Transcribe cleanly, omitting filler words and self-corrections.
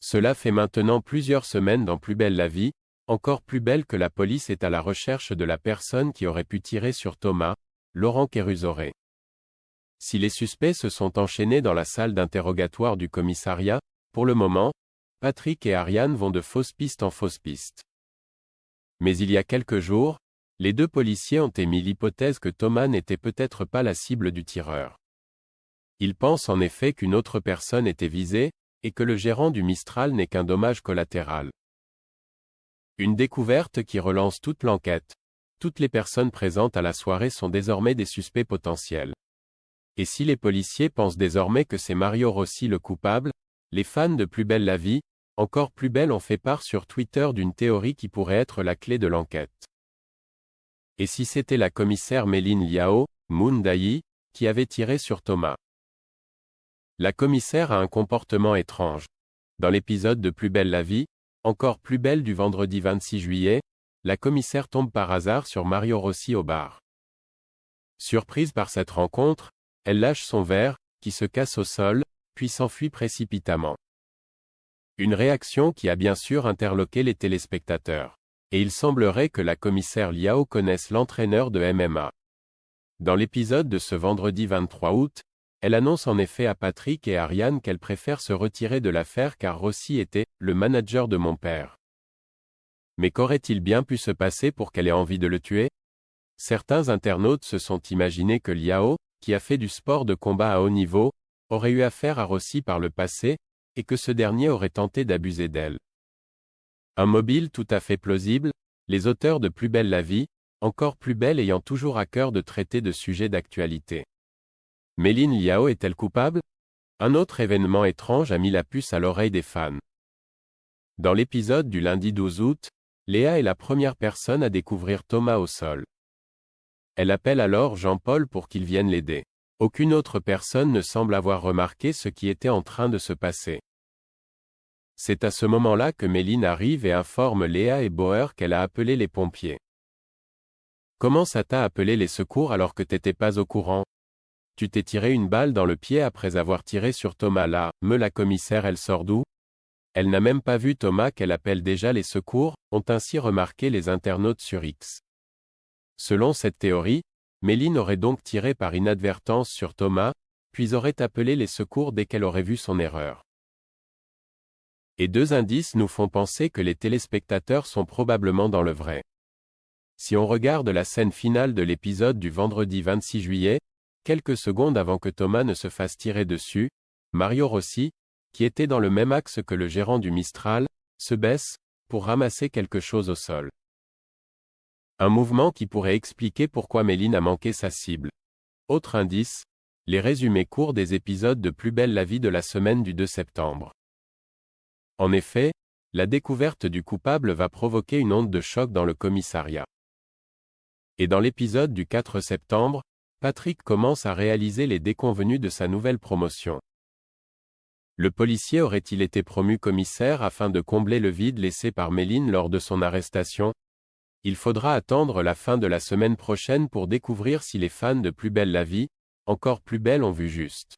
Cela fait maintenant plusieurs semaines dans Plus belle la vie, encore plus belle que la police est à la recherche de la personne qui aurait pu tirer sur Thomas, Laurent Kérusoré. Si les suspects se sont enchaînés dans la salle d'interrogatoire du commissariat, pour le moment, Patrick et Ariane vont de fausse piste en fausse piste. Mais il y a quelques jours, les deux policiers ont émis l'hypothèse que Thomas n'était peut-être pas la cible du tireur. Ils pensent en effet qu'une autre personne était visée, et que le gérant du Mistral n'est qu'un dommage collatéral. Une découverte qui relance toute l'enquête. Toutes les personnes présentes à la soirée sont désormais des suspects potentiels. Et si les policiers pensent désormais que c'est Mario Rossi le coupable, les fans de Plus belle la vie, encore plus belle ont fait part sur Twitter d'une théorie qui pourrait être la clé de l'enquête. Et si c'était la commissaire Méline Liao, Moon Dai, qui avait tiré sur Thomas? La commissaire a un comportement étrange. Dans l'épisode de Plus belle la vie, encore plus belle du vendredi 26 juillet, la commissaire tombe par hasard sur Mario Rossi au bar. Surprise par cette rencontre, elle lâche son verre, qui se casse au sol, puis s'enfuit précipitamment. Une réaction qui a bien sûr interloqué les téléspectateurs. Et il semblerait que la commissaire Liao connaisse l'entraîneur de MMA. Dans l'épisode de ce vendredi 23 août, elle annonce en effet à Patrick et Ariane qu'elle préfère se retirer de l'affaire car Rossi était « le manager de mon père ». Mais qu'aurait-il bien pu se passer pour qu'elle ait envie de le tuer? Certains internautes se sont imaginés que Liao, qui a fait du sport de combat à haut niveau, aurait eu affaire à Rossi par le passé, et que ce dernier aurait tenté d'abuser d'elle. Un mobile tout à fait plausible, les auteurs de Plus belle la vie, encore plus belle ayant toujours à cœur de traiter de sujets d'actualité. Méline Liao est-elle coupable? Un autre événement étrange a mis la puce à l'oreille des fans. Dans l'épisode du lundi 12 août, Léa est la première personne à découvrir Thomas au sol. Elle appelle alors Jean-Paul pour qu'il vienne l'aider. Aucune autre personne ne semble avoir remarqué ce qui était en train de se passer. C'est à ce moment-là que Méline arrive et informe Léa et Bauer qu'elle a appelé les pompiers. Comment ça t'a appelé les secours alors que t'étais pas au courant? Tu t'es tiré une balle dans le pied après avoir tiré sur Thomas là, la commissaire elle sort d'où? Elle n'a même pas vu Thomas qu'elle appelle déjà les secours, ont ainsi remarqué les internautes sur X. Selon cette théorie, Méline aurait donc tiré par inadvertance sur Thomas, puis aurait appelé les secours dès qu'elle aurait vu son erreur. Et deux indices nous font penser que les téléspectateurs sont probablement dans le vrai. Si on regarde la scène finale de l'épisode du vendredi 26 juillet, quelques secondes avant que Thomas ne se fasse tirer dessus, Mario Rossi, qui était dans le même axe que le gérant du Mistral, se baisse, pour ramasser quelque chose au sol. Un mouvement qui pourrait expliquer pourquoi Méline a manqué sa cible. Autre indice, les résumés courts des épisodes de Plus belle la vie de la semaine du 2 septembre. En effet, la découverte du coupable va provoquer une onde de choc dans le commissariat. Et dans l'épisode du 4 septembre, Patrick commence à réaliser les déconvenues de sa nouvelle promotion. Le policier aurait-il été promu commissaire afin de combler le vide laissé par Méline lors de son arrestation? Il faudra attendre la fin de la semaine prochaine pour découvrir si les fans de Plus belle la vie, encore plus belle ont vu juste.